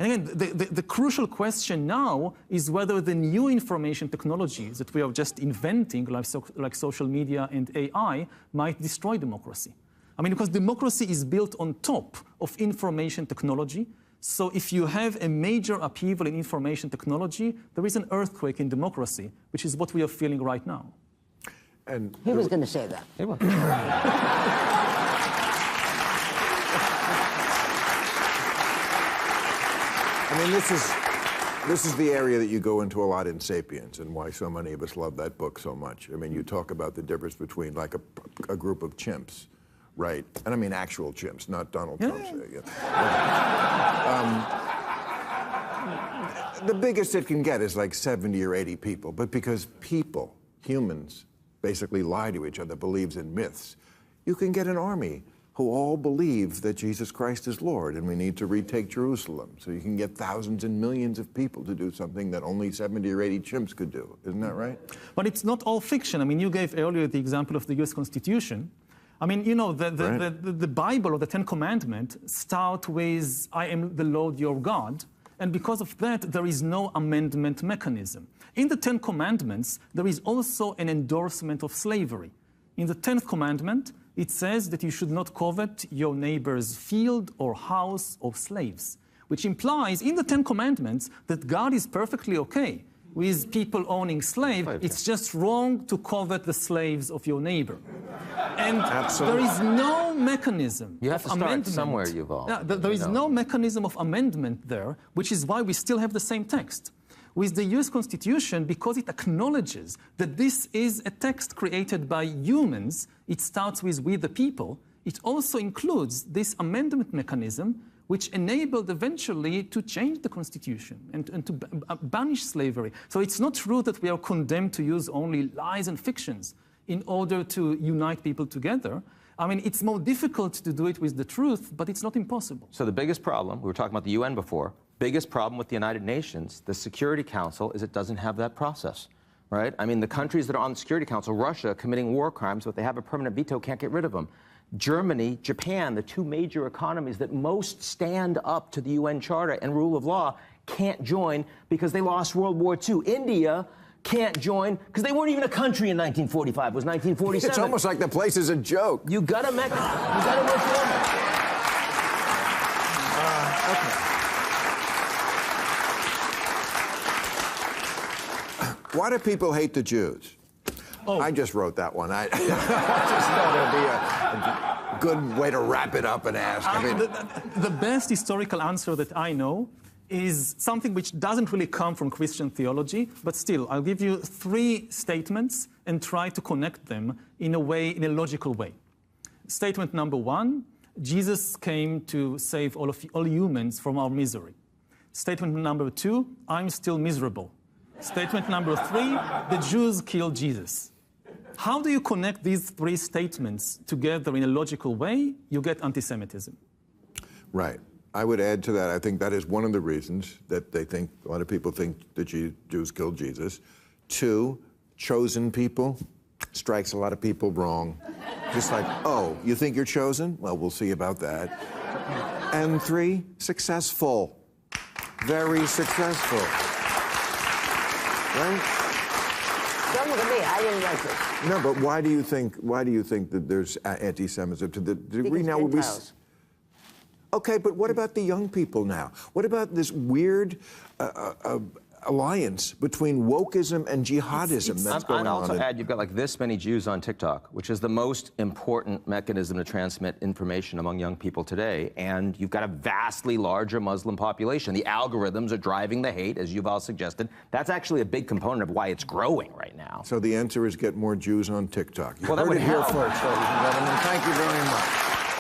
And again, the crucial question now is whether the new information technologies that we are just inventing, like social media and AI, might destroy democracy. I mean, because democracy is built on top of information technology. So if you have a major upheaval in information technology, there is an earthquake in democracy, which is what we are feeling right now. And he was going to say that. He was. I mean, this is the area that you go into a lot in *Sapiens*, and why so many of us love that book so much. I mean, you talk about the difference between like a group of chimps, right? And I mean actual chimps, not Donald Trump's. The biggest it can get is like 70 or 80 people, but because people, humans, basically lie to each other, believes in myths, you can get an army who all believe that Jesus Christ is Lord and we need to retake Jerusalem. So you can get thousands and millions of people to do something that only 70 or 80 chimps could do. Isn't that right? But it's not all fiction. I mean, you gave earlier the example of the US Constitution. I mean, you know, the Bible or the Ten Commandments start with, I am the Lord your God. And because of that, there is no amendment mechanism. In the Ten Commandments, there is also an endorsement of slavery. In the 10th commandment, it says that you should not covet your neighbor's field or house or slaves, which implies in the 10 commandments that God is perfectly okay with people owning slaves. It's just wrong to covet the slaves of your neighbor. And there is no mechanism You have to start somewhere, Yuval. Yeah, there is no mechanism of amendment there, which is why we still have the same text. With the US Constitution, because it acknowledges that this is a text created by humans, it starts with "we the people," it also includes this amendment mechanism, which enabled eventually to change the Constitution and to banish slavery. So it's not true that we are condemned to use only lies and fictions in order to unite people together. I mean, it's more difficult to do it with the truth, but it's not impossible. So the biggest problem, we were talking about the UN before, biggest problem with the United Nations, the Security Council, is it doesn't have that process, right? I mean, the countries that are on the Security Council, Russia, committing war crimes, but they have a permanent veto, can't get rid of them. Germany, Japan, the two major economies that most stand up to the UN Charter and rule of law, can't join because they lost World War II. India can't join because they weren't even a country in 1945. It was 1947. It's almost like the place is a joke. You gotta make it. You gotta reform it. Okay. Why do people hate the Jews? Oh. I just wrote that one. I just thought it would be a good way to wrap it up and ask. I mean, the best historical answer that I know is something which doesn't really come from Christian theology, but still, I'll give you 3 statements and try to connect them in a way, in a logical way. Statement number 1, Jesus came to save all humans from our misery. Statement number 2, I'm still miserable. Statement number 3, the Jews killed Jesus. How do you connect these 3 statements together in a logical way? You get anti-Semitism. Right. I would add to that, I think that is one of the reasons that they think, a lot of people think the Jews killed Jesus. 2, chosen people strikes a lot of people wrong. Just like, oh, you think you're chosen? Well, we'll see about that. And 3, successful. Very successful. Right? Don't look at me. I didn't like this. No, but why do you think that there's anti-Semitism to the degree now we? Okay, but what about the young people now? What about this weird alliance between wokeism and jihadism that's going on? I'd also add, you've got like this many Jews on TikTok, which is the most important mechanism to transmit information among young people today. And you've got a vastly larger Muslim population. The algorithms are driving the hate, as Yuval suggested. That's actually a big component of why it's growing right now. So the answer is get more Jews on TikTok. You well, that heard would it here first, ladies and gentlemen. Thank you very much.